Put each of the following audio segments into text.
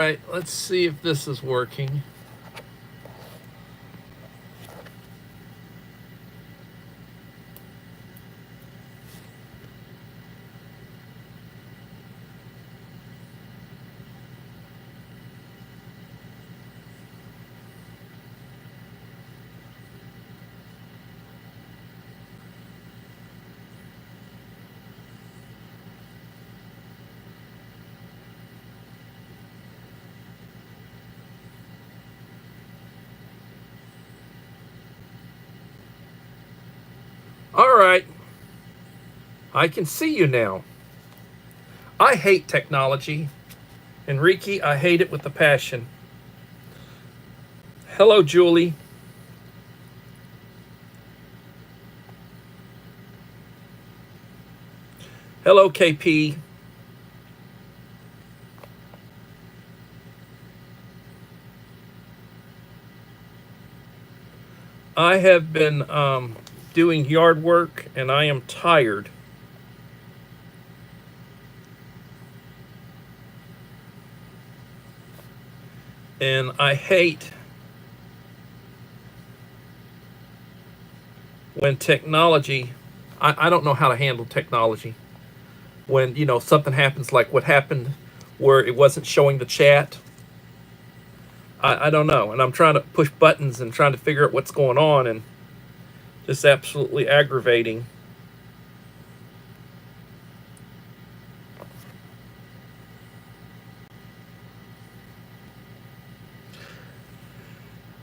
right, let's see if this is working. All right, I can see you now. I hate technology. Enrique, I hate it with a passion. Hello, Julie. Hello, KP. I have been doing yard work and I am tired. And I hate when technology, I don't know how to handle technology. When, something happens like what happened where it wasn't showing the chat. I don't know. And I'm trying to push buttons and trying to figure out what's going on, and just absolutely aggravating.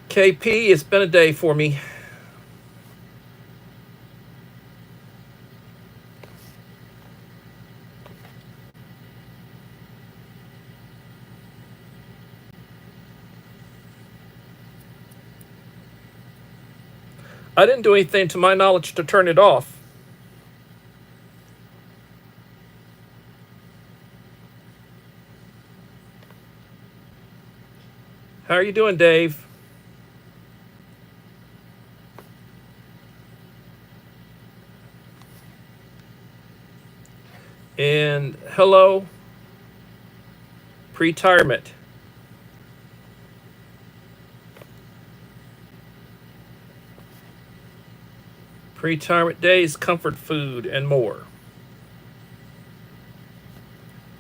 KP, it's been a day for me. I didn't do anything to my knowledge to turn it off. How are you doing, Dave? And hello, pre-retirement. Pre-retirement days, comfort food, and more.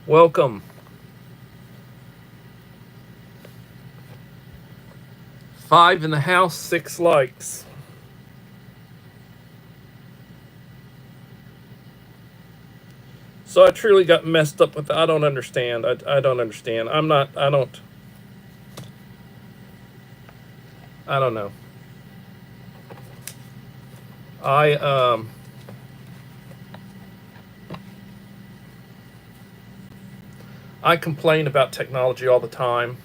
Welcome. 5 in the house, 6 likes. So I truly got messed up with. I don't understand. I don't understand. I'm not. I don't. I don't know. I complain about technology all the time.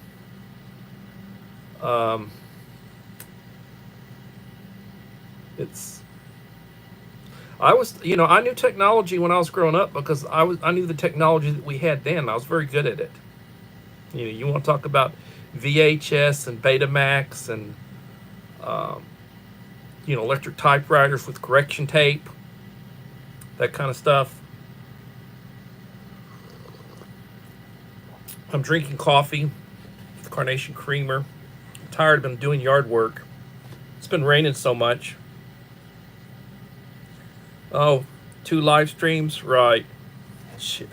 It's. I knew technology when I was growing up because I knew the technology that we had then. I was very good at it. You want to talk about VHS and Betamax and electric typewriters with correction tape, that kind of stuff. I'm drinking coffee with carnation creamer. I'm tired of doing yard work. It's been raining so much. Oh, 2 live streams? Right. Shit.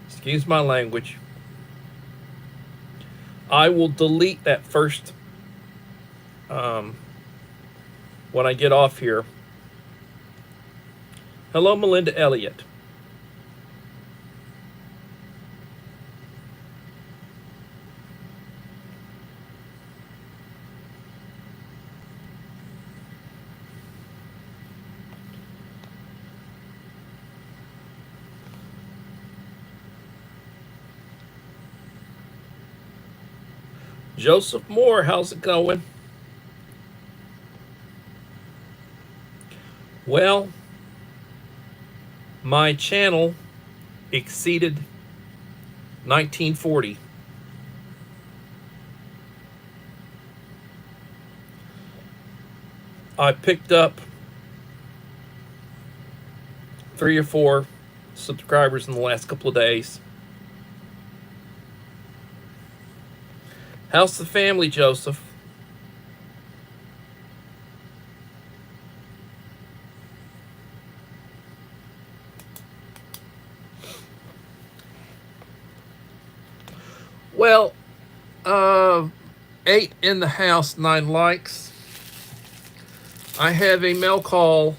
Excuse my language. I will delete that first when I get off here. Hello, Melinda Elliott. Joseph Moore, how's it going? Well, my channel exceeded 1940. I picked up 3 or 4 subscribers in the last couple of days. How's the family, Joseph? Well, 8 in the house, 9 likes. I have a mail call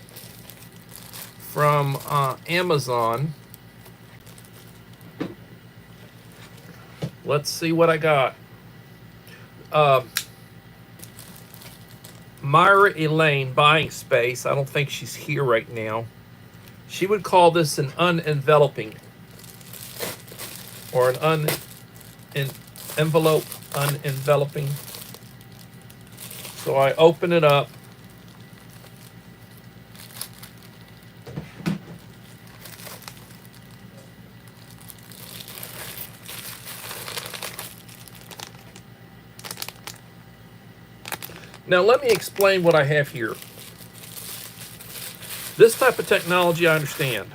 from Amazon. Let's see what I got. Myra Elaine, buying space. I don't think she's here right now. She would call this an unenveloping, or an envelope unenveloping. So I open it up. Now let me explain what I have here. This type of technology I understand.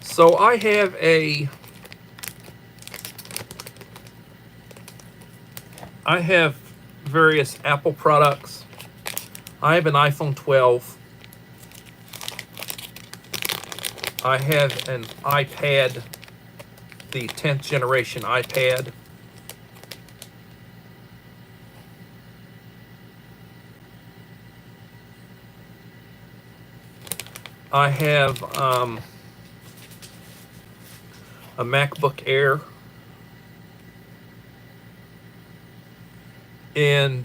So I have various Apple products. I have an iPhone 12. I have an iPad, the 10th generation iPad. I have a MacBook Air. And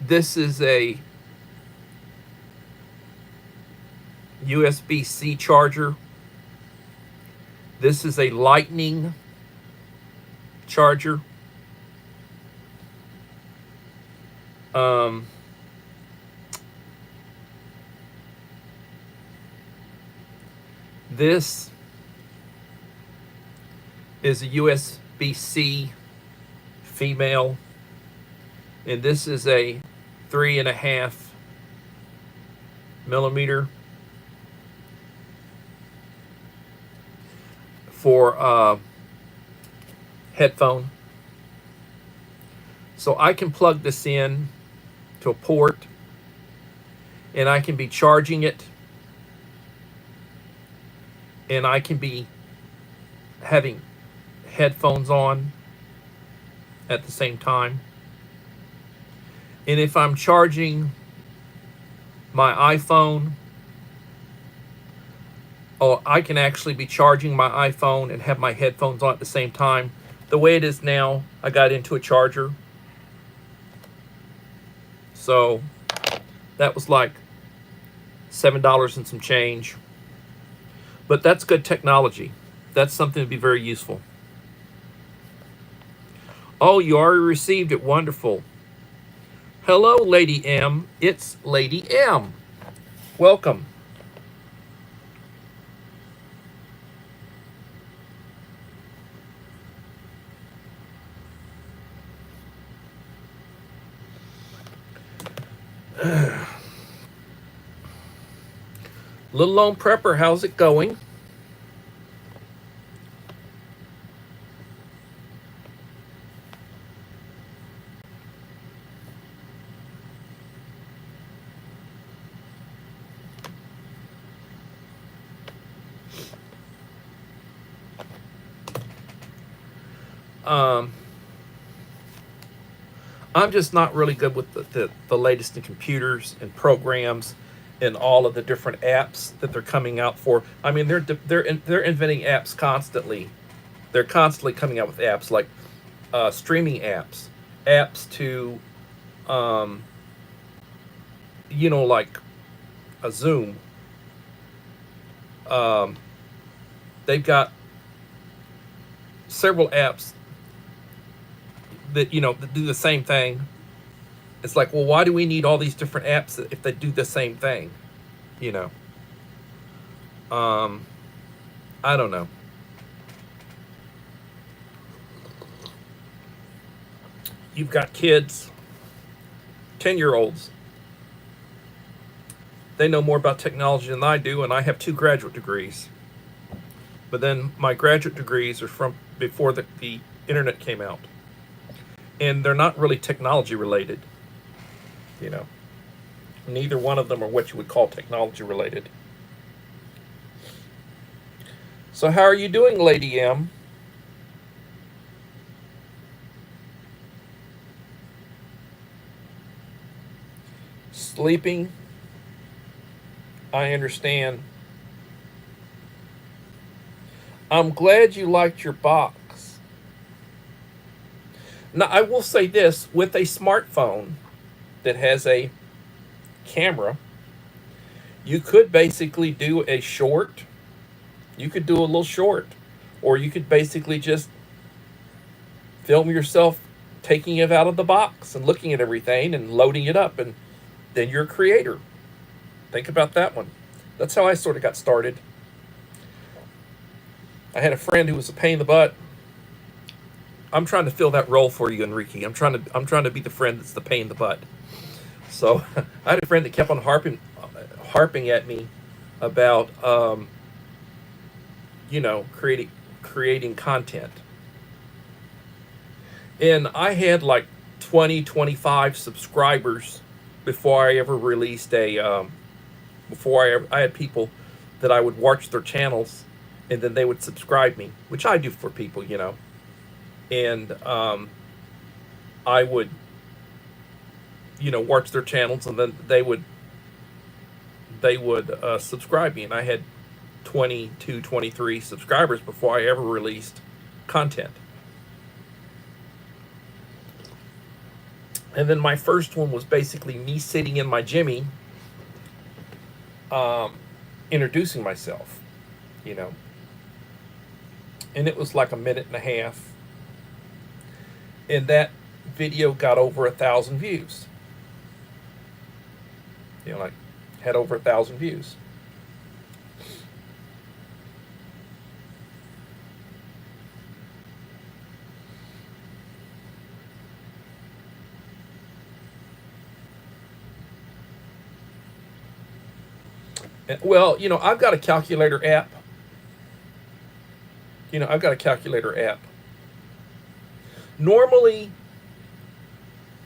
this is a USB-C charger. This is a Lightning charger. This is a USB-C female, and this is a 3.5 millimeter for headphone. So I can plug this in to a port, and I can be charging it, and I can be having headphones on at the same time. And if I'm charging my iPhone, I can actually be charging my iPhone and have my headphones on at the same time. The way it is now, I got into a charger. So that was like $7 and some change. But that's good technology. That's something to be very useful. Oh, you already received it. Wonderful. Hello, Lady M. It's Lady M. Welcome. Little Lone Prepper, how's it going? I'm just not really good with the latest in computers and programs and all of the different apps that they're coming out for. I mean, they're inventing apps constantly. They're constantly coming out with apps like streaming apps, apps to, like a Zoom. They've got several apps that that do the same thing. It's like, well, why do we need all these different apps if they do the same thing? I don't know. You've got kids, 10-year-olds. They know more about technology than I do, and I have 2 graduate degrees. But then my graduate degrees are from before the internet came out. And they're not really technology related, you know. Neither one of them are what you would call technology related. So how are you doing, Lady M? Sleeping? I understand. I'm glad you liked your box. Now, I will say this, with a smartphone that has a camera, you could basically do a short. You could do a little short. Or you could basically just film yourself taking it out of the box and looking at everything and loading it up, and then you're a creator. Think about that one. That's how I sort of got started. I had a friend who was a pain in the butt. I'm trying to fill that role for you, Enrique. I'm trying to be the friend that's the pain in the butt. So I had a friend that kept on harping at me about creating content. And I had like 20, 25 subscribers before I ever released I had people that I would watch their channels, and then they would subscribe me, which I do for people, and I would, watch their channels, and then they would subscribe me, and I had 22, 23 subscribers before I ever released content. And then my first one was basically me sitting in my Jimmy, introducing myself, and it was like a minute and a half, and that video got over 1,000 views. Like had over 1,000 views. Well, I've got a calculator app. I've got a calculator app. Normally,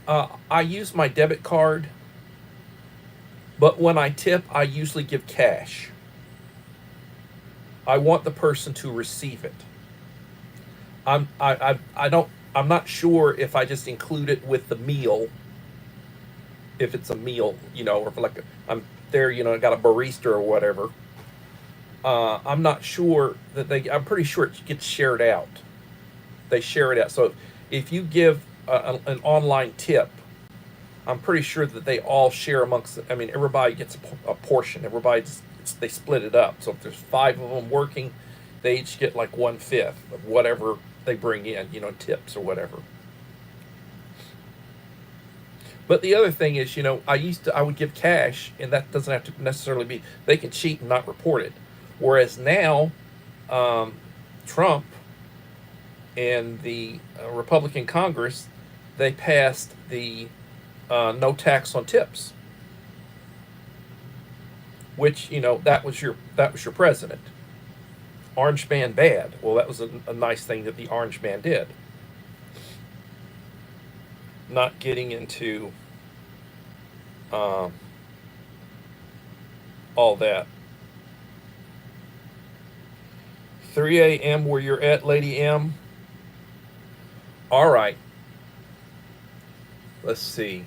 I use my debit card, but when I tip, I usually give cash. I want the person to receive it. I'm not sure if I just include it with the meal, if it's a meal, or if I'm there, I got a barista or whatever. I'm not sure I'm pretty sure it gets shared out. They share it out. So if you give an online tip, I'm pretty sure that they all share amongst, everybody gets a portion. They split it up. So if there's 5 of them working, they each get like 1/5 of whatever they bring in, tips or whatever. But the other thing is, I would give cash, and that doesn't have to necessarily be, they can cheat and not report it. Whereas now, Trump and the Republican Congress, they passed the no tax on tips, which, that was your president. Orange man bad. Well, that was a nice thing that the orange man did. Not getting into all that. 3 a.m. where you're at, Lady M? All right. Let's see.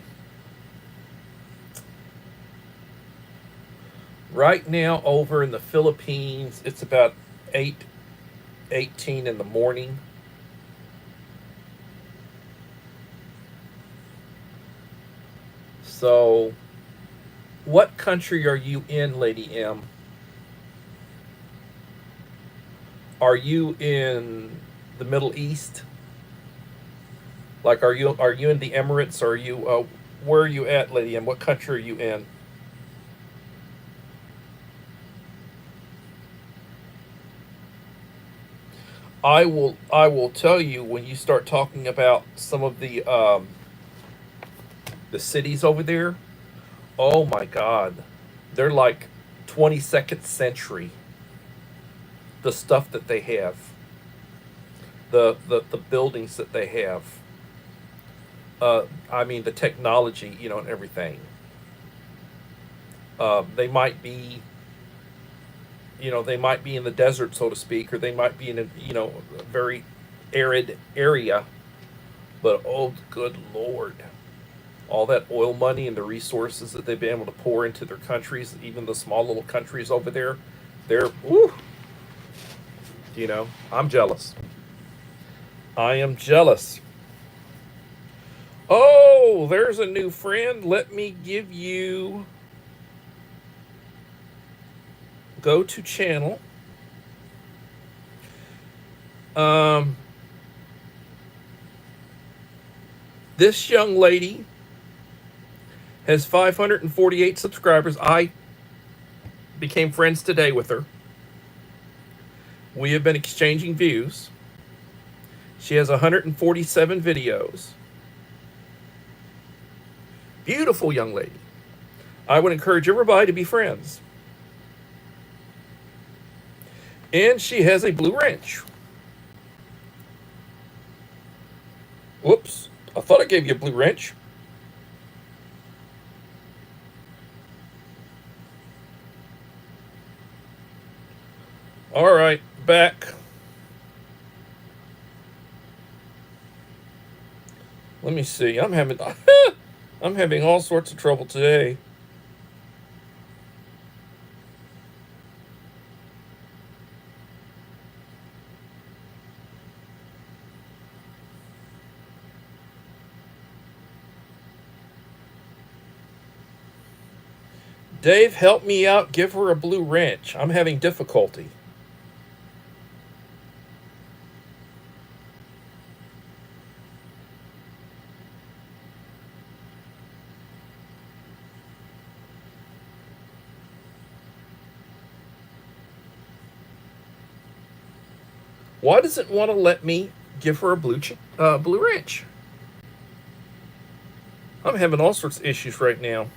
Right now over in the Philippines, it's about 8:18 in the morning. So, what country are you in, Lady M? Are you in the Middle East? Like, are you in the Emirates? Or are you where are you at, Lady M? What country are you in? I will tell you, when you start talking about some of the cities over there. Oh my God, they're like 22nd century. the stuff that they have, the buildings that they have. I mean, the technology, and everything. They might be, they might be in the desert, so to speak, or they might be in a very arid area. But oh, good Lord, all that oil money and the resources that they've been able to pour into their countries, even the small little countries over there, whew, I'm jealous. I am jealous. Oh, there's a new friend. Let me give you. Go to channel. This young lady has 548 subscribers. I became friends today with her. We have been exchanging views. She has 147 videos. Beautiful young lady. I would encourage everybody to be friends. And she has a blue wrench. Whoops. I thought I gave you a blue wrench. All right, back. Let me see. I'm having all sorts of trouble today. Dave, help me out. Give her a blue wrench. I'm having difficulty. Why does it want to let me give her a blue wrench? I'm having all sorts of issues right now.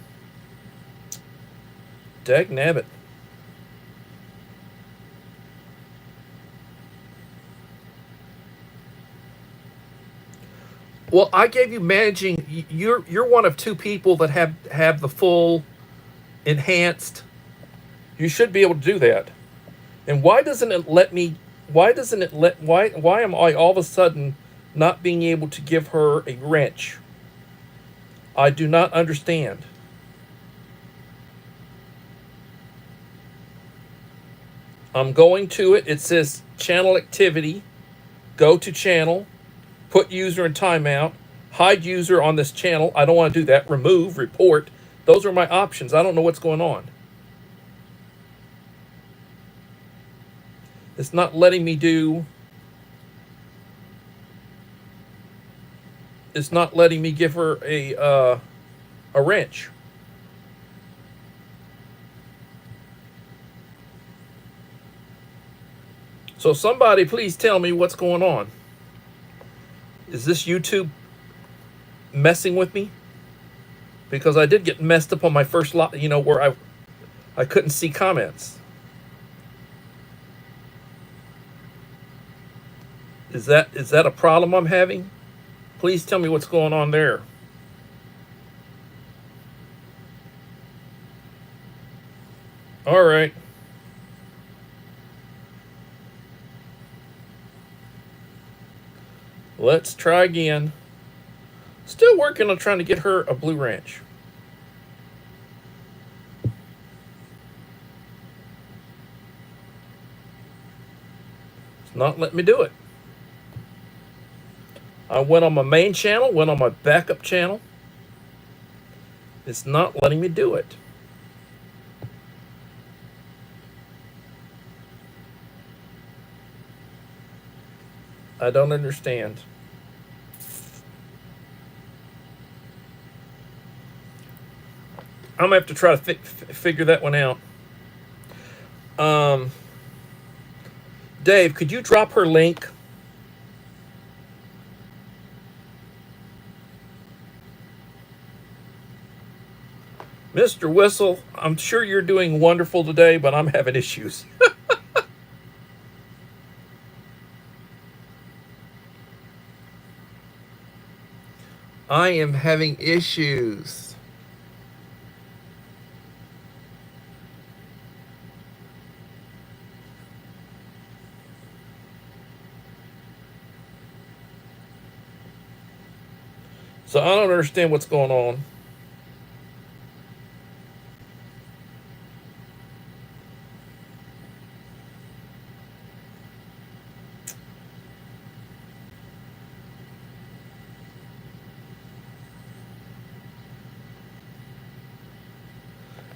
Dagnabbit. Well, I gave you managing. You're one of two people that have the full enhanced. You should be able to do that. And why doesn't it let me? Why am I all of a sudden not being able to give her a wrench? I do not understand. I'm going to it. It says channel activity. Go to channel. Put user in timeout. Hide user on this channel. I don't want to do that. Remove, report. Those are my options. I don't know what's going on. It's not letting me do. It's not letting me give her a wrench. So somebody please tell me what's going on. Is this YouTube messing with me? Because I did get messed up on my first lot, where I couldn't see comments. Is that a problem I'm having? Please tell me what's going on there. All right. Let's try again. Still working on trying to get her a blue wrench. It's not letting me do it. I went on my main channel, went on my backup channel. It's not letting me do it. I don't understand. I'm going to have to try to figure that one out. Dave, could you drop her link? Mr. Whistle, I'm sure you're doing wonderful today, but I'm having issues. I am having issues. So I don't understand what's going on.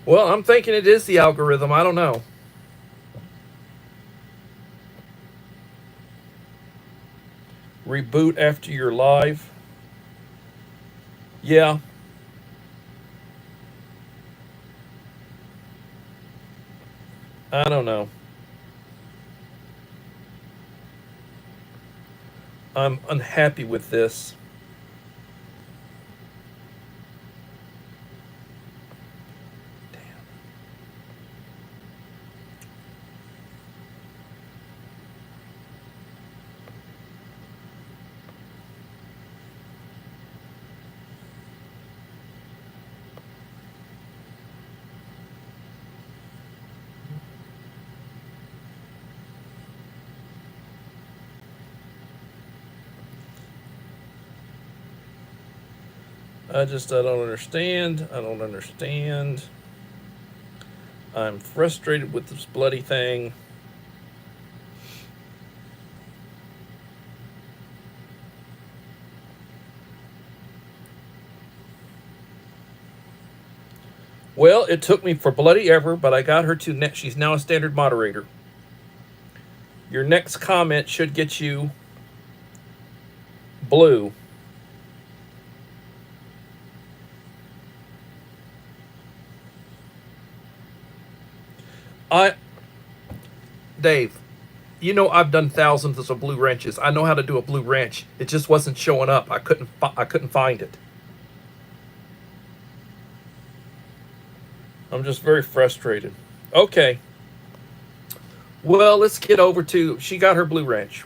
Well, I'm thinking it is the algorithm. I don't know. Reboot after you're live. Yeah, I don't know. I'm unhappy with this. I don't understand. I don't understand. I'm frustrated with this bloody thing. Well, it took me for bloody ever, but I got her to net. She's now a standard moderator. Your next comment should get you blue. I, Dave, you know I've done thousands of blue wrenches. I know how to do a blue wrench. It just wasn't showing up. I couldn't find it. I'm just very frustrated. Okay. Well, let's get over to she got her blue wrench.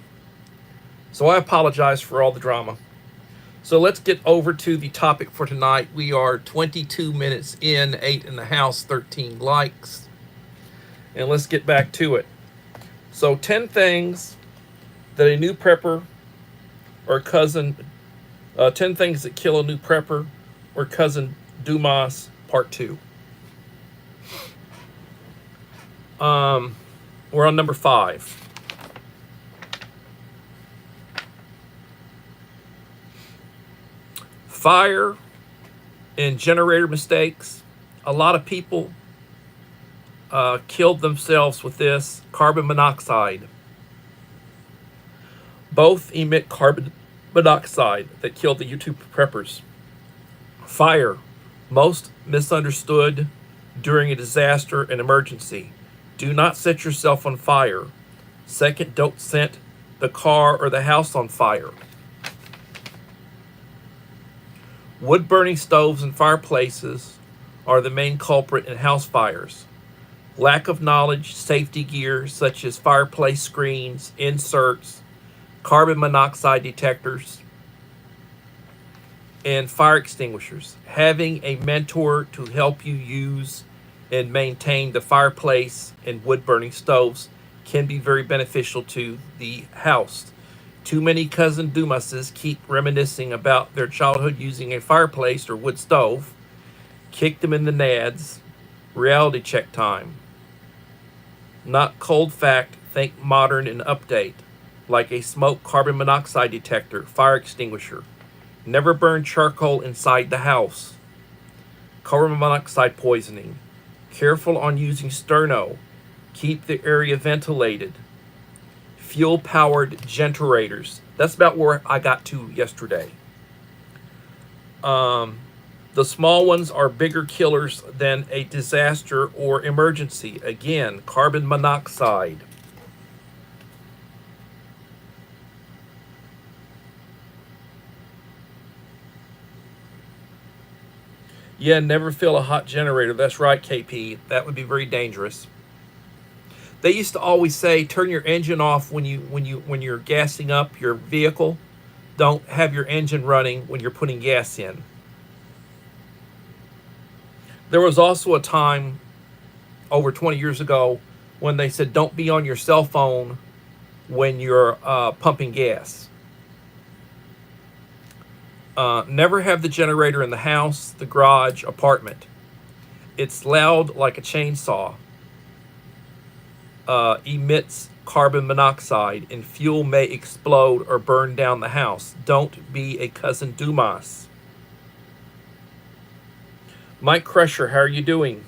So I apologize for all the drama. So let's get over to the topic for tonight. We are 22 minutes in, 8 in the house, 13 likes. And let's get back to it. So 10 things that a new prepper or cousin, 10 things that kill a new prepper or cousin Dumas, part 2. We're on number 5. Fire and generator mistakes. A lot of people killed themselves with this. Carbon monoxide. Both emit carbon monoxide that killed the YouTube preppers. Fire, most misunderstood during a disaster and emergency. Do not set yourself on fire. Second, don't set the car or the house on fire. Wood-burning stoves and fireplaces are the main culprit in house fires. Lack of knowledge, safety gear such as fireplace screens, inserts, carbon monoxide detectors, and fire extinguishers. Having a mentor to help you use and maintain the fireplace and wood-burning stoves can be very beneficial to the house. Too many cousin Dumases keep reminiscing about their childhood using a fireplace or wood stove. Kick them in the nads. Reality check time. Not cold fact, think modern and update. Like a smoke carbon monoxide detector, fire extinguisher. Never burn charcoal inside the house. Carbon monoxide poisoning. Careful on using sterno. Keep the area ventilated. Fuel-powered generators. That's about where I got to yesterday. The small ones are bigger killers than a disaster or emergency. Again, carbon monoxide. Yeah, never fill a hot generator. That's right, KP. That would be very dangerous. They used to always say, turn your engine off when you're gassing up your vehicle. don't have your engine running when you're putting gas in. There was also a time over 20 years ago when they said don't be on your cell phone when you're pumping gas. Never have the generator in the house, the garage, apartment. It's loud like a chainsaw, emits carbon monoxide, and fuel may explode or burn down the house. Don't be a cousin Dumas. Mike Crusher, how are you doing?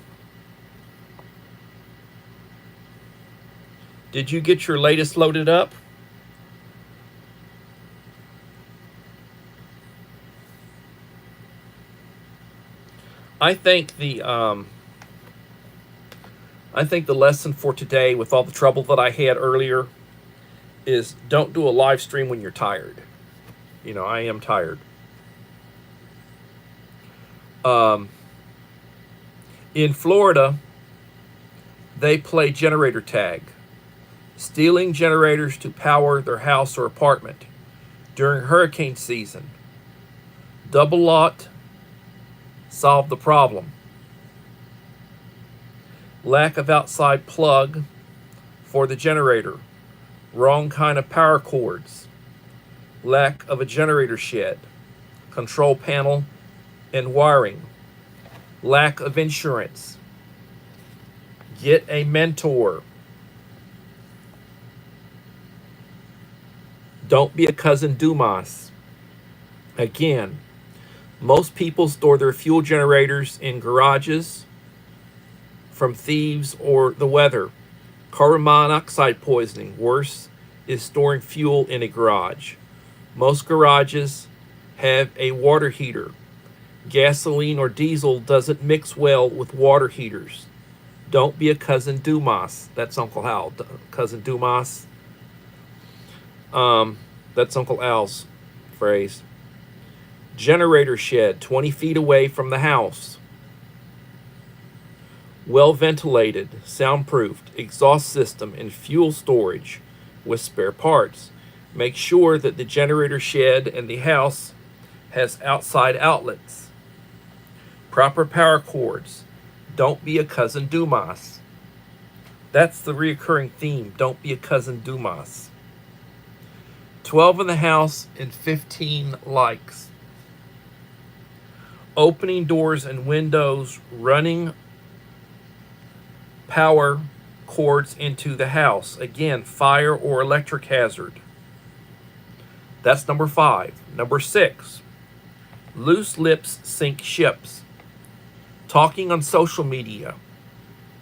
Did you get your latest loaded up? I think the lesson for today, with all the trouble that I had earlier, is don't do a live stream when you're tired. You know, I am tired. In Florida, they play generator tag, stealing generators to power their house or apartment during hurricane season. Double lot solve the problem. Lack of outside plug for the generator. Wrong kind of power cords. Lack of a generator shed, control panel, and wiring. Lack of insurance. Get a mentor. Don't be a cousin Dumas. Again, most people store their fuel generators in garages from thieves or the weather. Carbon monoxide poisoning. Worse is storing fuel in a garage. Most garages have a water heater. Gasoline or diesel doesn't mix well with water heaters. Don't be a cousin Dumas. That's Uncle Al. Cousin Dumas. That's Uncle Al's phrase. Generator shed 20 feet away from the house. Well ventilated, soundproofed, exhaust system, and fuel storage with spare parts. Make sure that the generator shed and the house has outside outlets. Proper power cords. Don't be a cousin Dumas. That's the reoccurring theme. Don't be a cousin Dumas. 12 in the house and 15 likes. Opening doors and windows, running power cords into the house. Again, fire or electric hazard. That's number 5. Number 6, loose lips sink ships. Talking on social media,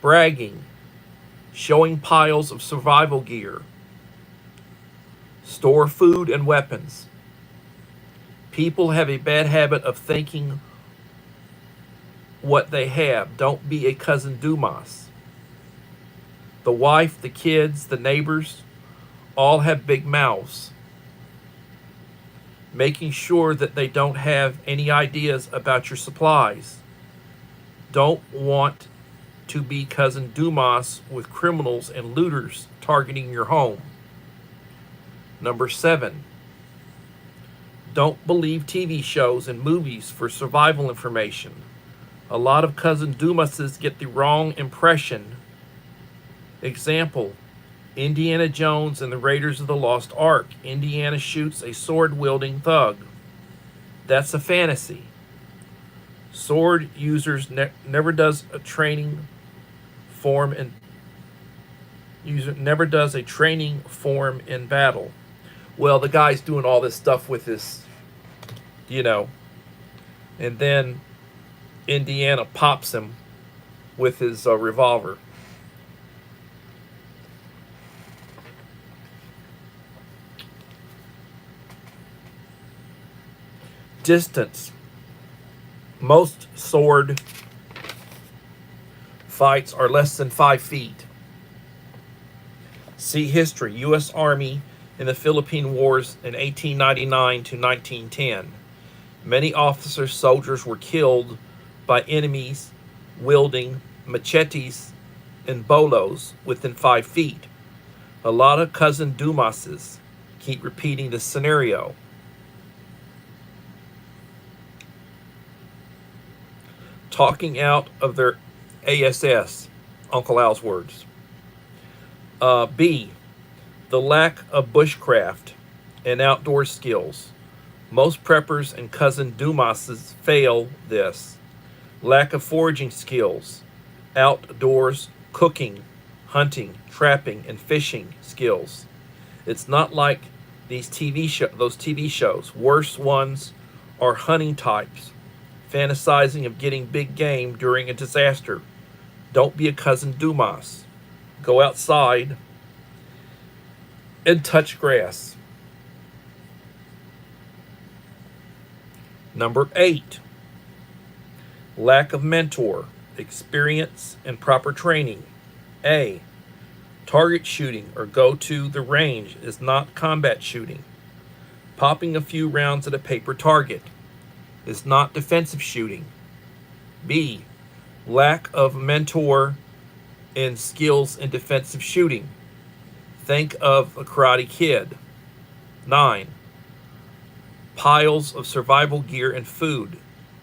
bragging, showing piles of survival gear. Store food and weapons. People have a bad habit of thinking what they have. Don't be a cousin Dumas. The wife, the kids, the neighbors, all have big mouths. Making sure that they don't have any ideas about your supplies. Don't want to be cousin Dumas with criminals and looters targeting your home. Number 7, don't believe TV shows and movies for survival information. A lot of cousin Dumases get the wrong impression. Example, Indiana Jones and the Raiders of the Lost Ark. Indiana shoots a sword-wielding thug. That's a fantasy. Sword users never does a training form in battle. Well, the guy's doing all this stuff with his, and then Indiana pops him with his revolver. Distance. Most sword fights are less than 5 feet. See history. U.S. Army in the Philippine Wars in 1899 to 1910. Many officers, soldiers were killed by enemies wielding machetes and bolos within 5 feet. A lot of cousin Dumases keep repeating this scenario. talking out of their ASS, Uncle Al's words. B, the lack of bushcraft and outdoor skills. Most preppers and cousin Dumases fail this. Lack of foraging skills, outdoors cooking, hunting, trapping, and fishing skills. It's not like those TV shows. Worse ones are hunting types, fantasizing of getting big game during a disaster. Don't be a cousin Dumas. Go outside and touch grass. Number 8, lack of mentor, experience, and proper training. A, target shooting or go to the range is not combat shooting. Popping a few rounds at a paper target is not defensive shooting. B, lack of mentor and skills in defensive shooting. Think of a Karate Kid. 9, piles of survival gear and food.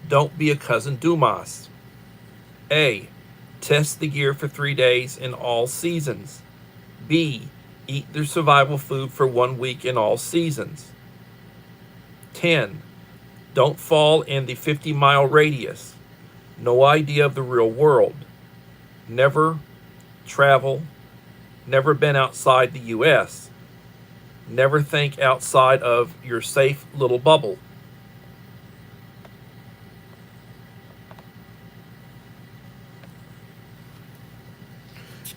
Don't be a cousin Dumas. A, test the gear for 3 days in all seasons. B, eat their survival food for 1 week in all seasons. 10, don't fall in the 50-mile radius. No idea of the real world. Never travel. Never been outside the U.S. Never think outside of your safe little bubble.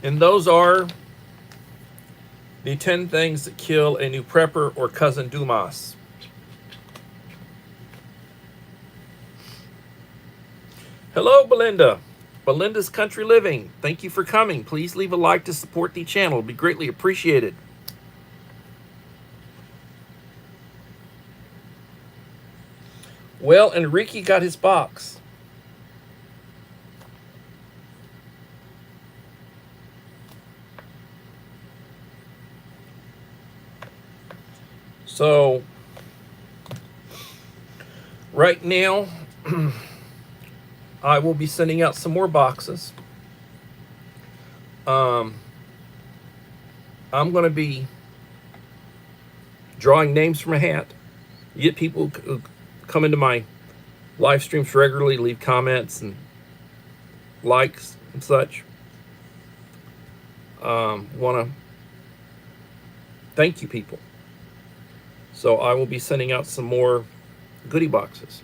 And those are the 10 things that kill a new prepper or cousin Dumas. Hello, Belinda. Belinda's Country Living. Thank you for coming. Please leave a like to support the channel. It'd be greatly appreciated. Well, Enrique got his box. So, right now, I will be sending out some more boxes. I'm going to be drawing names from a hat. You get people who come into my live streams regularly, leave comments and likes and such. Want to thank you people. So I will be sending out some more goodie boxes.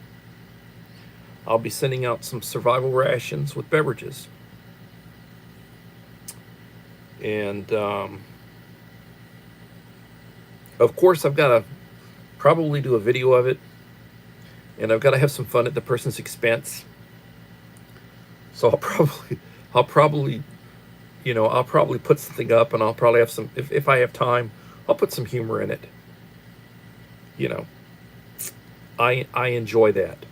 I'll be sending out some survival rations with beverages. And of course, I've got to probably do a video of it. And I've got to have some fun at the person's expense. So I'll probably put something up, and I'll probably have some, if I have time, I'll put some humor in it. You know, I enjoy that.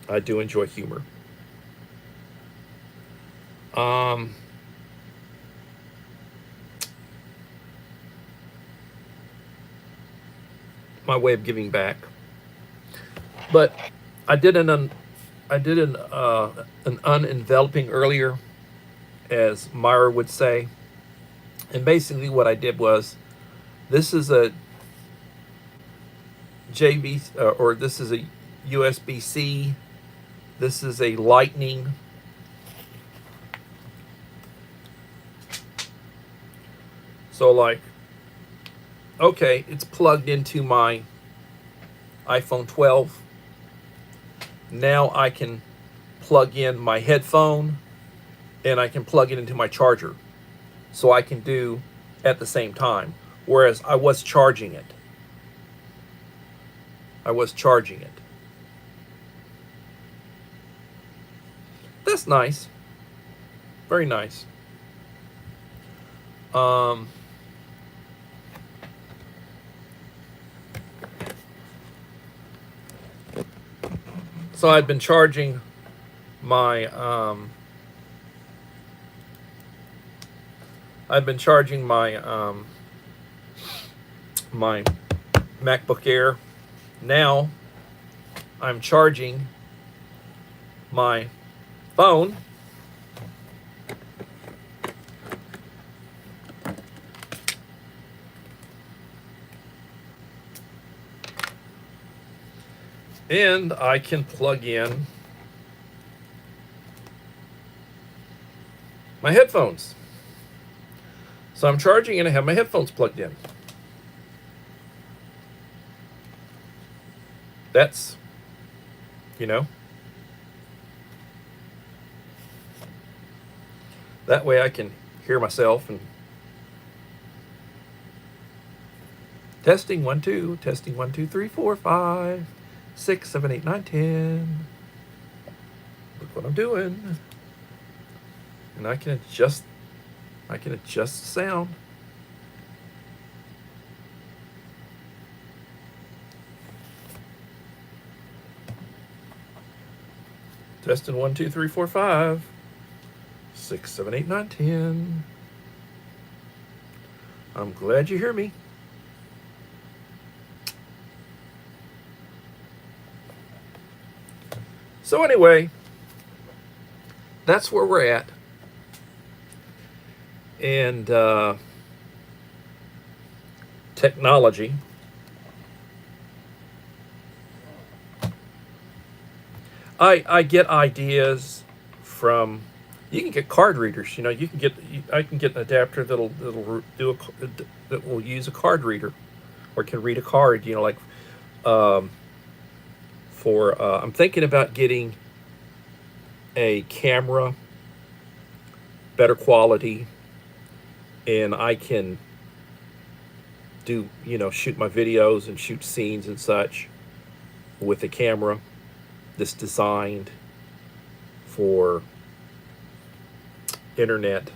I do enjoy humor. My way of giving back. But I did an unenveloping earlier, as Myra would say. And basically what I did was, this is a JB, or this is a USB-C. This is a Lightning. So like, okay, it's plugged into my iPhone 12. Now I can plug in my headphone, and I can plug it into my charger. So I can do at the same time. Whereas I was charging it. That's nice. Very nice. So I'd been charging my my MacBook Air. Now I'm charging my phone. And I can plug in my headphones. So I'm charging and I have my headphones plugged in. That's, you know, that way I can hear myself. And testing 1 2, testing 1 2 3 4 5 6 7 8 9 10. Look what I'm doing. And I can adjust the sound. Testing 1 2 3 4 5 6 7 8 9 10. I'm glad you hear me. So anyway, that's where we're at. And technology. I get ideas from. You can get card readers. You know, you can get. I can get an adapter that'll do that will use a card reader, or can read a card. You know, like for I'm thinking about getting a camera, better quality, and I can do, you know, shoot my videos and shoot scenes and such with a camera that's designed for internet,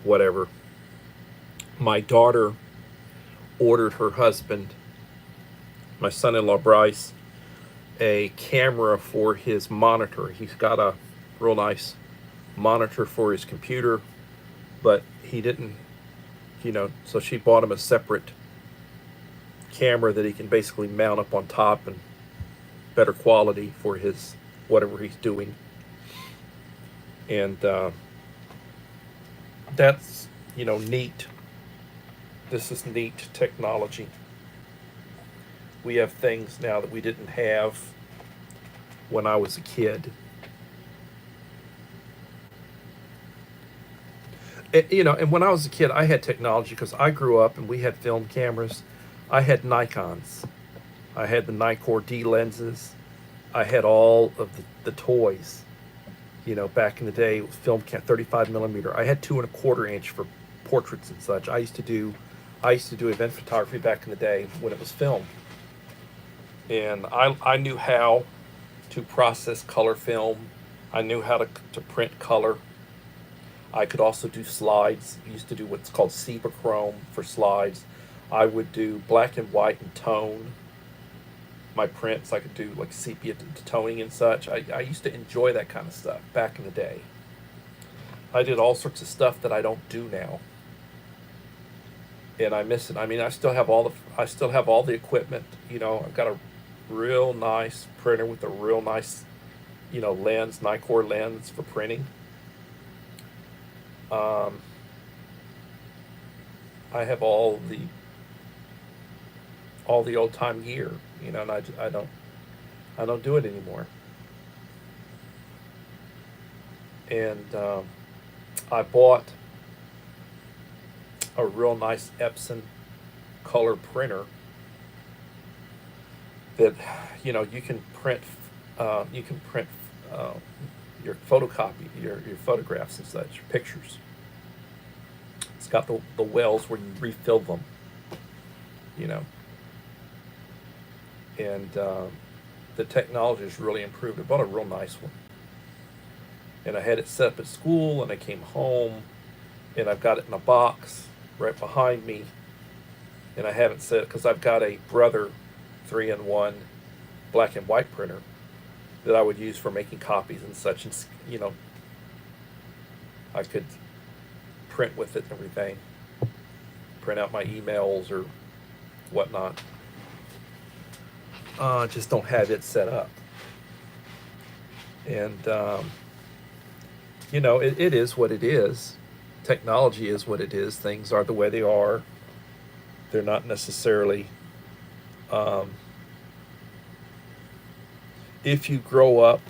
whatever. My daughter ordered her husband, my son-in-law Bryce, a camera for his monitor. He's got a real nice monitor for his computer, but he didn't, you know, so she bought him a separate camera that he can basically mount up on top and better quality for his whatever he's doing. And that's, you know, neat. This is neat technology. We have things now that we didn't have when I was a kid. You know, and when I was a kid, I had technology because I grew up and we had film cameras. I had Nikons. I had the Nikkor D lenses. I had all of the toys. You know, back in the day, it was film cam 35 millimeter. I had 2.25 inch for portraits and such. I used to do event photography back in the day when it was film. And I knew how to process color film. I knew how to print color. I could also do slides. I used to do what's called Chrome for slides. I would do black and white and tone. My prints, I could do like sepia toning and such. I used to enjoy that kind of stuff back in the day. I did all sorts of stuff that I don't do now. And I miss it. I mean, I still have all the equipment. You know, I've got a real nice printer with a real nice, you know, lens, Nikkor lens for printing. I have all the old time gear, you know, and I don't do it anymore. And I bought a real nice Epson color printer that, you know, you can print your photocopy, your photographs and such, pictures. It's got the wells where you refill them, you know. And the technology has really improved. I bought a real nice one. And I had it set up at school, and I came home, and I've got it in a box right behind me. And I haven't set it because I've got a Brother 3-in-1 black and white printer that I would use for making copies and such. And, you know, I could print with it and everything, print out my emails or whatnot. Just don't have it set up. And it is what it is. Technology is what it is. Things are the way they are. They're not necessarily. Um, if you grow up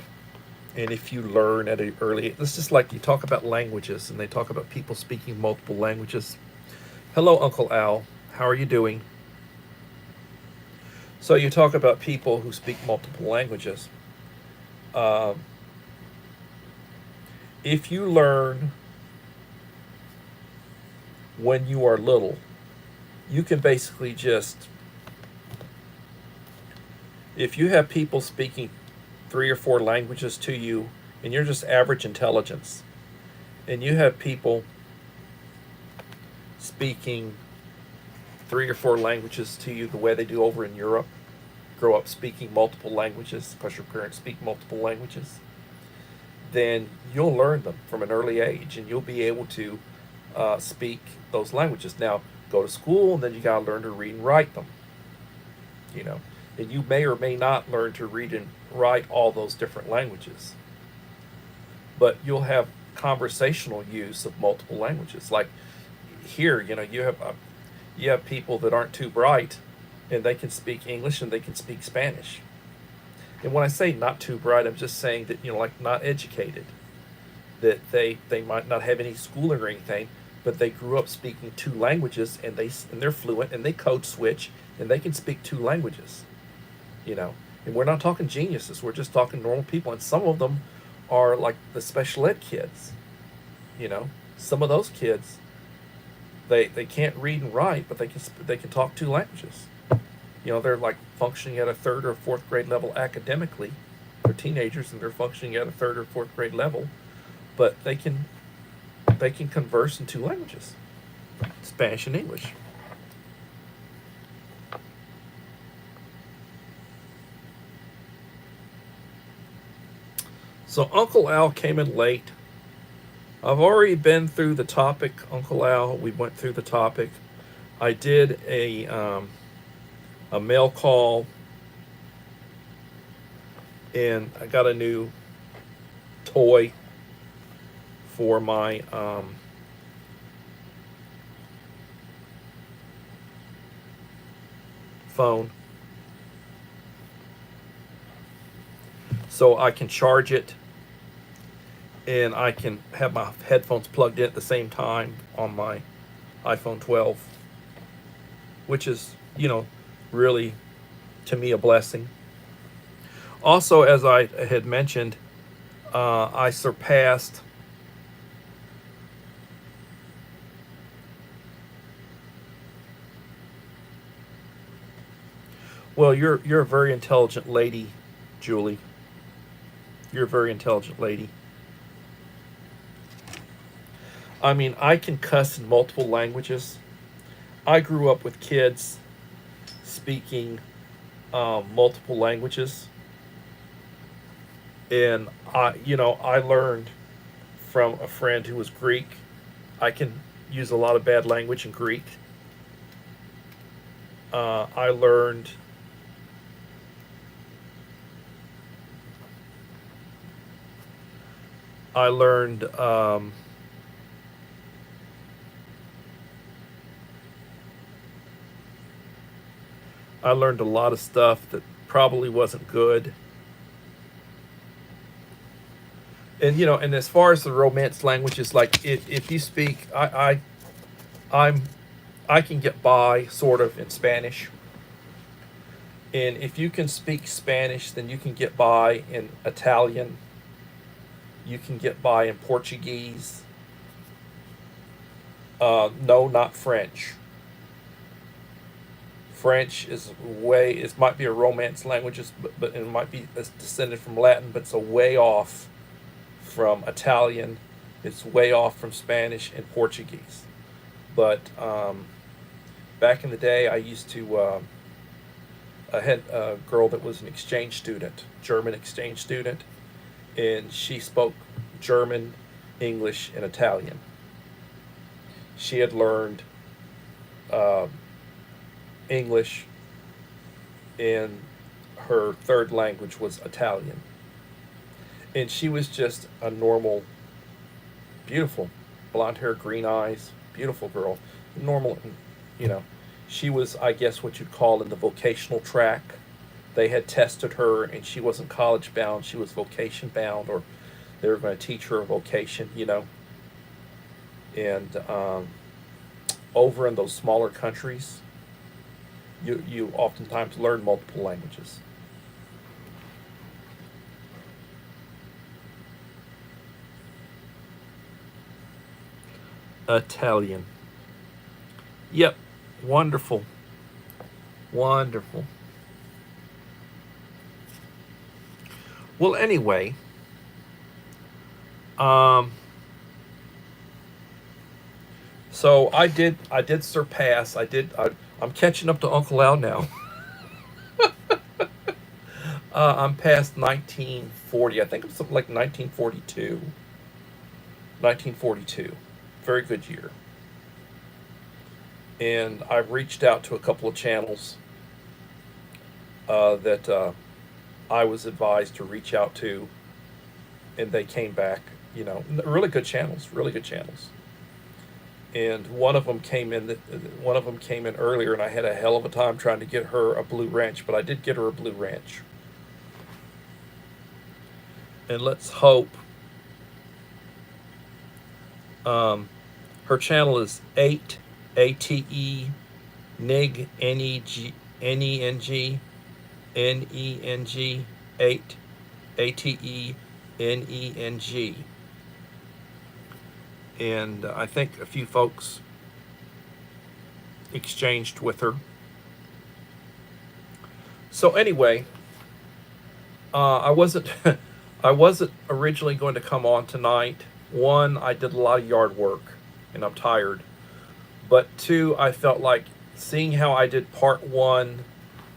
and if you learn at an early, it's just like you talk about languages, and they talk about people speaking multiple languages. Hello, Uncle Al. How are you doing? So you talk about people who speak multiple languages. Um, if you learn when you are little, you can basically just, if you have people speaking 3 or 4 languages to you, and you're just average intelligence, and you have people speaking 3 or 4 languages to you the way they do over in Europe, grow up speaking multiple languages because your parents speak multiple languages, then you'll learn them from an early age, and you'll be able to speak those languages. Now, go to school, and then you got to learn to read and write them. You know, and you may or may not learn to read and write all those different languages, but you'll have conversational use of multiple languages. Like here, you have people that aren't too bright, and they can speak English and they can speak Spanish. And when I say not too bright, I'm just saying that, like not educated, that they might not have any schooling or anything, but they grew up speaking 2 languages, and they're fluent, and they code switch, and they can speak 2 languages. You know, and we're not talking geniuses. We're just talking normal people, and some of them are like the special ed kids. Some of those kids, they can't read and write, but they can talk 2 languages. They're like functioning at a 3rd or 4th grade level academically. They're teenagers, and they're functioning at a 3rd or 4th grade level, but they can converse in 2 languages, Spanish and English. So Uncle Al came in late. I've already been through the topic, Uncle Al. We went through the topic. I did a mail call, and I got a new toy for my phone, so I can charge it, and I can have my headphones plugged in at the same time on my iPhone 12, which is, really, to me, a blessing. Also, as I had mentioned, I surpassed well, you're a very intelligent lady, Julie. You're a very intelligent lady. I mean, I can cuss in multiple languages. I grew up with kids speaking multiple languages, and I learned from a friend who was Greek. I can use a lot of bad language in Greek. I learned I learned I learned a lot of stuff that probably wasn't good. And as far as the Romance languages, like if you speak, I'm I can get by sort of in Spanish. And if you can speak Spanish, then you can get by in Italian. You can get by in Portuguese. No, not French. French it might be a Romance language, but it might be descended from Latin, but it's a way off from Italian. It's way off from Spanish and Portuguese. But back in the day, I had a girl that was an exchange student, German exchange student, and she spoke German, English, and Italian. She had learned uh, English, and her 3rd language was Italian. And she was just a normal beautiful, blonde hair, green eyes, beautiful girl, normal, you know. She was, I guess, what you'd call in the vocational track. They had tested her, and she wasn't college bound; she was vocation bound, or they were going to teach her a vocation, you know. And over in those smaller countries, you oftentimes learn multiple languages. Italian. Yep. Wonderful. Wonderful. Well, anyway, um, so I did surpass. I'm catching up to Uncle Al now. I'm past 1940. I think it was something like 1942. 1942. Very good year. And I've reached out to a couple of channels that I was advised to reach out to, and they came back. You know, really good channels, really good channels. And one of them came in. One of them came in earlier, and I had a hell of a time trying to get her a blue ranch, but I did get her a blue ranch. And let's hope. Her channel is 8 ATE NIG NENG 8 ATENENG. And I think a few folks exchanged with her. So anyway, I wasn't I wasn't originally going to come on tonight. One, I did a lot of yard work and I'm tired. But two, I felt like seeing how I did part one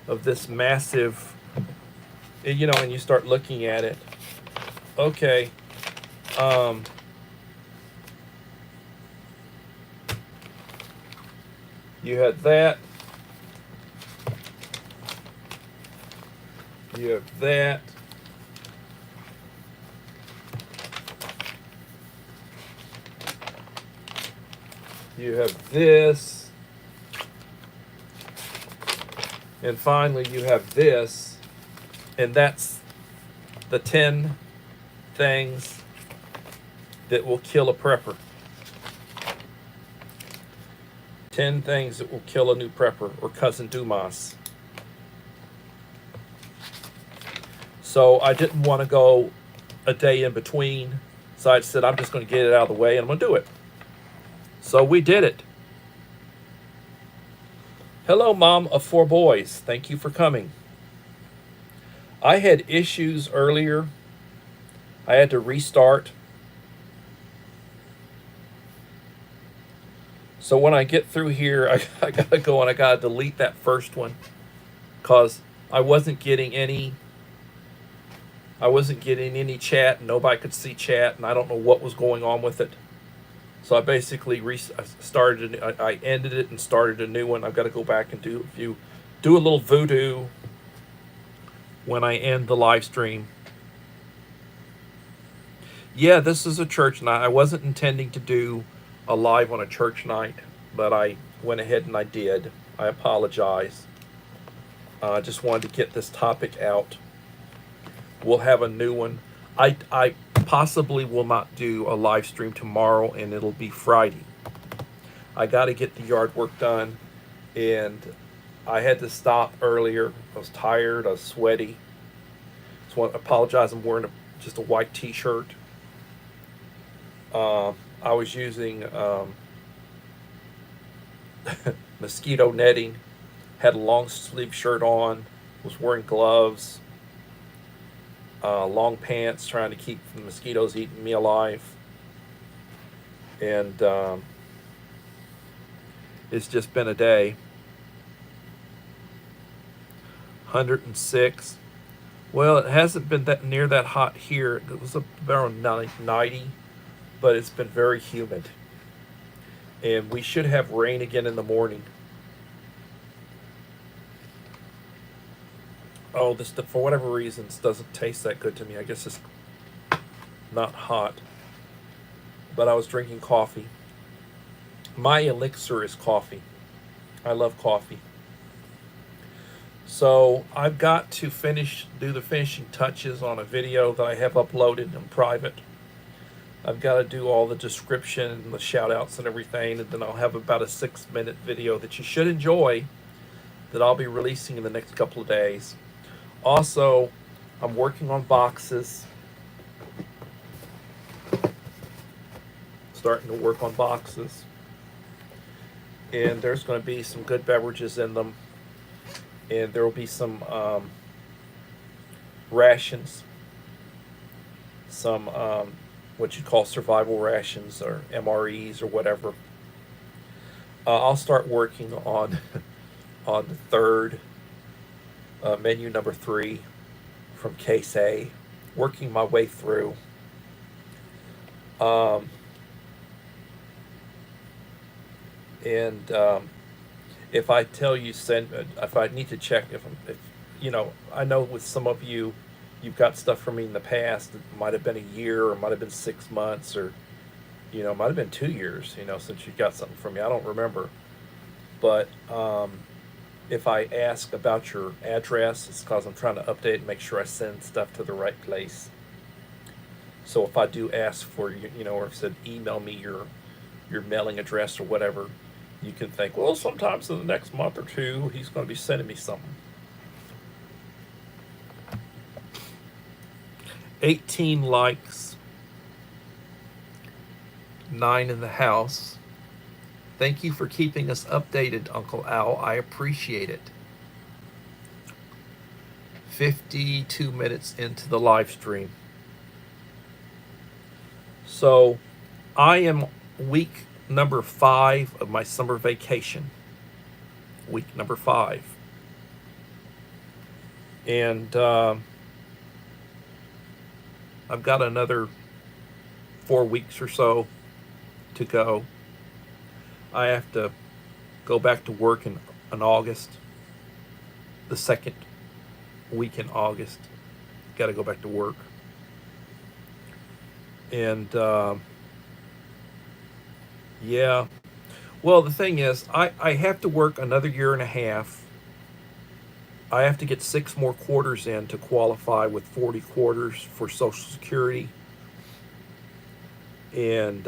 of this massive, you know, and you start looking at it. Okay, you had that. You have that. You have this. And finally, you have this. And that's the 10 things that will kill a prepper. 10 things that will kill a new prepper, or Cousin Dumas. So I didn't want to go a day in between. So I said, I'm just going to get it out of the way and I'm going to do it. So we did it. Hello, Mom of 4 boys. Thank you for coming. I had issues earlier. I had to restart. So when I get through here, I gotta go and I gotta delete that first one because I wasn't getting any chat. Nobody could see chat, and I don't know what was going on with it. So I basically I ended it and started a new one. I've got to go back and do a little voodoo when I end the live stream. Yeah, this is a church night. I wasn't intending to do a live on a church night, but I went ahead and I did. I apologize. I just wanted to get this topic out. We'll have a new one. I possibly will not do a live stream tomorrow, and it'll be Friday. I got to get the yard work done, and I had to stop earlier. I was tired. I was sweaty. So I apologize. I'm wearing just a white T-shirt. I was using mosquito netting. Had a long sleeve shirt on. Was wearing gloves. Long pants, trying to keep the mosquitoes eating me alive. And it's just been a day. 106. Well, it hasn't been that near that hot here. It was around 90, but it's been very humid. And we should have rain again in the morning. Oh, this, for whatever reasons, doesn't taste that good to me. I guess it's not hot. but I was drinking coffee. My elixir is coffee. I love coffee. So I've got to do the finishing touches on a video that I have uploaded in private. I've got to do all the description and the shout outs and everything, and then I'll have about a 6-minute video that you should enjoy that I'll be releasing in the next couple of days. Also, I'm working on boxes. Starting to work on boxes. And there's going to be some good beverages in them. And there will be some rations. Some what you call survival rations or MREs or whatever. I'll start working on on the third menu number 3 from case A, working my way through. And if I tell you if I need to check if you know, I know with some of you, you've got stuff from me in the past. It might have been a year, or might have been 6 months, or you know, it might have been 2 years. You know, since you got something from me, I don't remember. But if I ask about your address, it's because I'm trying to update and make sure I send stuff to the right place. So if I do ask for you know, or if it said email me your mailing address or whatever, you can think, well, sometimes in the next month or two, he's going to be sending me something. 18 likes, 9 in the house. Thank you for keeping us updated, Uncle Al. I appreciate it. 52 minutes into the live stream. So I am week number 5 of my summer vacation. Week number 5. And I've got another 4 weeks or so to go. I have to go back to work in August. The second week in August. Got to go back to work. And yeah. Well, the thing is, I have to work another year and a half. I have to get 6 more quarters in to qualify with 40 quarters for Social Security. And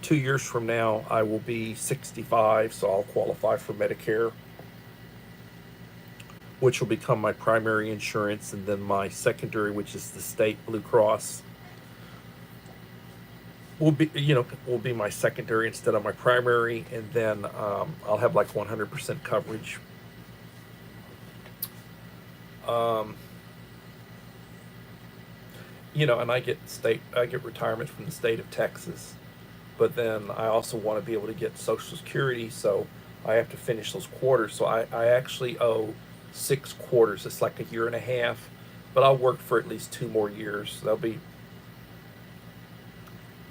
2 years from now, I will be 65, so I'll qualify for Medicare, which will become my primary insurance, and then my secondary, which is the state Blue Cross, will be my secondary instead of my primary, and then I'll have like 100% coverage. You know, and I get retirement from the state of Texas, but then I also want to be able to get Social Security, so I have to finish those quarters. So I actually owe 6 quarters. It's like a year and a half, but I'll work for at least 2 more years. That'll be,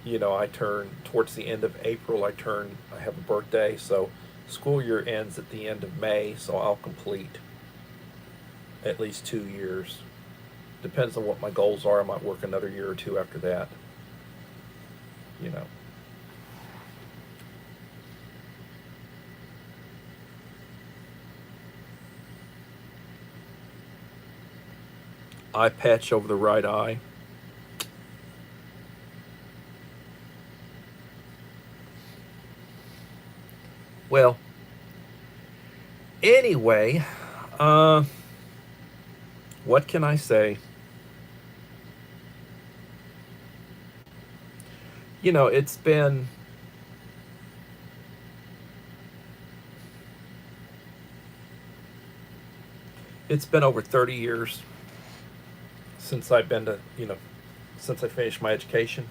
you know, I turn towards the end of April. I have a birthday, so school year ends at the end of May, so I'll complete at least 2 years. Depends on what my goals are. I might work another year or 2 after that. You know. Eye patch over the right eye. Well, anyway, what can I say? You know, it's been over 30 years since I've been to, you know, since I finished my education.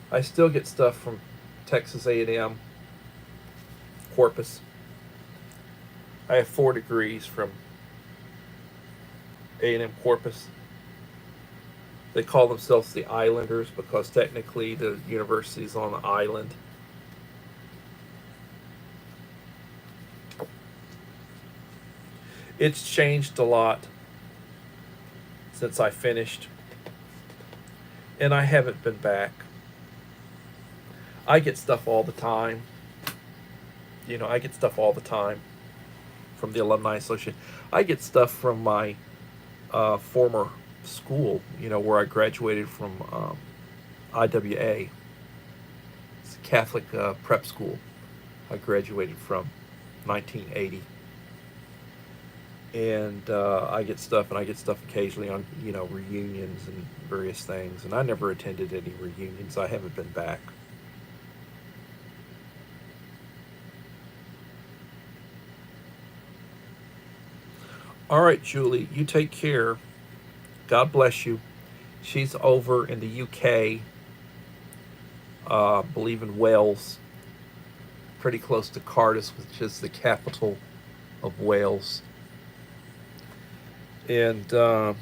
I still get stuff from Texas A&M, Corpus. I have 4 degrees from A&M Corpus. They call themselves the Islanders because technically the university's on the island. It's changed a lot since I finished. and I haven't been back. I get stuff all the time. I get stuff all the time from the Alumni Association. I get stuff from my former school, where I graduated from IWA. It's a Catholic prep school. I graduated from 1980. And I get stuff, and I get stuff occasionally on, reunions and various things. And I never attended any reunions. I haven't been back. All right, Julie, you take care. God bless you. She's over in the UK, believe in Wales, pretty close to Cardiff, which is the capital of Wales. And, I'm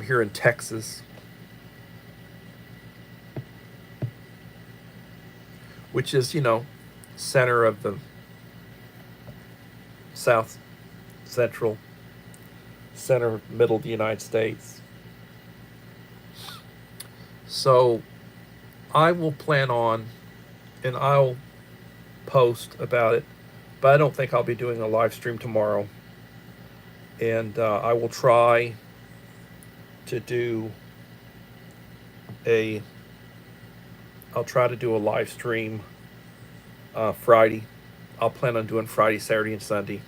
here in Texas, which is, center of the south central center middle of the United States. So I will plan on, and I'll post about it, but I don't think I'll be doing a live stream tomorrow. And I will try to do I'll try to do a live stream Friday. I'll plan on doing Friday, Saturday, and Sunday.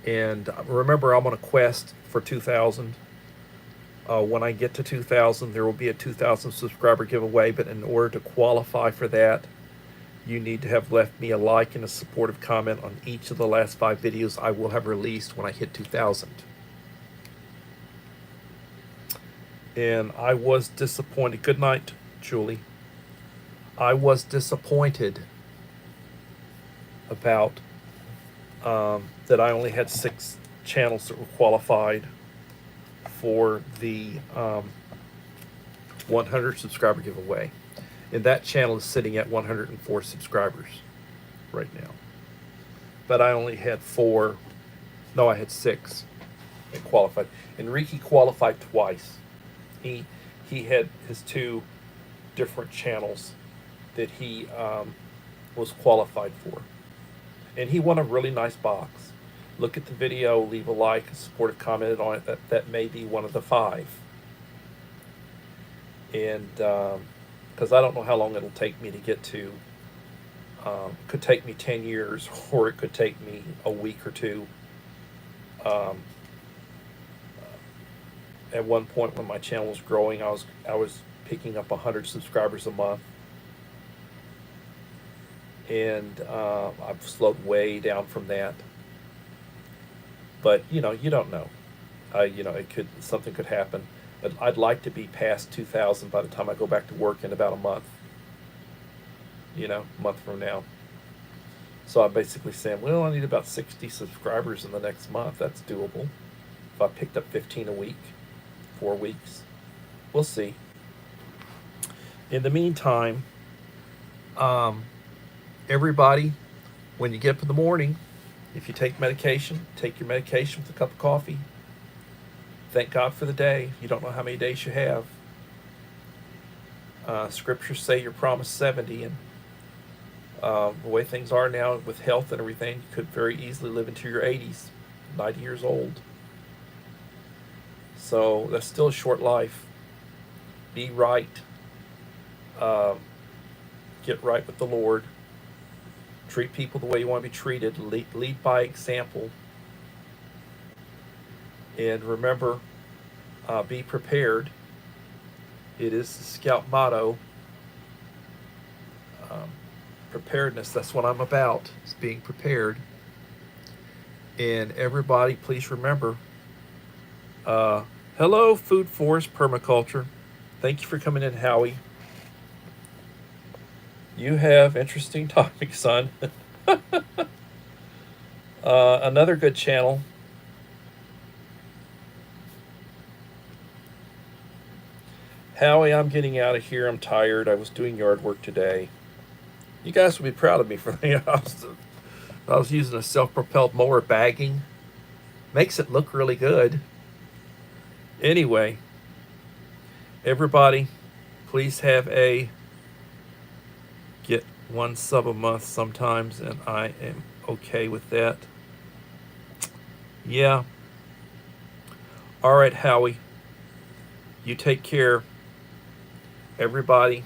And remember, I'm on a quest for 2,000. When I get to 2,000, there will be a 2,000 subscriber giveaway. But in order to qualify for that, you need to have left me a like and a supportive comment on each of the last 5 videos I will have released when I hit 2,000. And I was disappointed. Good night, Julie. I was disappointed about that I only had 6 channels that were qualified for the 100 subscriber giveaway. And that channel is sitting at 104 subscribers right now. But I only had 4, no, I had 6 that qualified. Enrique qualified twice. He had his 2 different channels that he was qualified for. And he won a really nice box. Look at the video, leave a like, a supportive comment on it. That may be one of the 5. And because I don't know how long it'll take me to get to. Could take me 10 years, or it could take me a week or 2. At one point when my channel was growing, I was picking up 100 subscribers a month. And I've slowed way down from that. But you don't know. Something could happen. But I'd like to be past 2,000 by the time I go back to work in about a month. A month from now. So I'm basically saying, well, I need about 60 subscribers in the next month. That's doable. If I picked up 15 a week, 4 weeks, we'll see. In the meantime, everybody, when you get up in the morning, if you take medication, take your medication with a cup of coffee. Thank God for the day. You don't know how many days you have. Scriptures say you're promised 70, and the way things are now with health and everything, you could very easily live into your 80s, 90 years old. So that's still a short life. Be right. Get right with the Lord. Treat people the way you want to be treated. Lead by example. And remember, be prepared. It is the Scout motto. Preparedness, that's what I'm about, is being prepared. And everybody, please remember, hello, Food Forest Permaculture. Thank you for coming in, Howie. You have interesting topics, son. Another good channel. Howie, I'm getting out of here. I'm tired. I was doing yard work today. You guys would be proud of me for that. I was using a self-propelled mower bagging. Makes it look really good. Anyway, everybody, please get one sub a month sometimes, and I am okay with that. Yeah. All right, Howie. You take care. Everybody,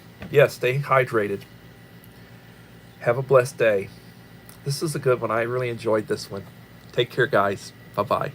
stay hydrated. Have a blessed day. This is a good one. I really enjoyed this one. Take care, guys. Bye-bye.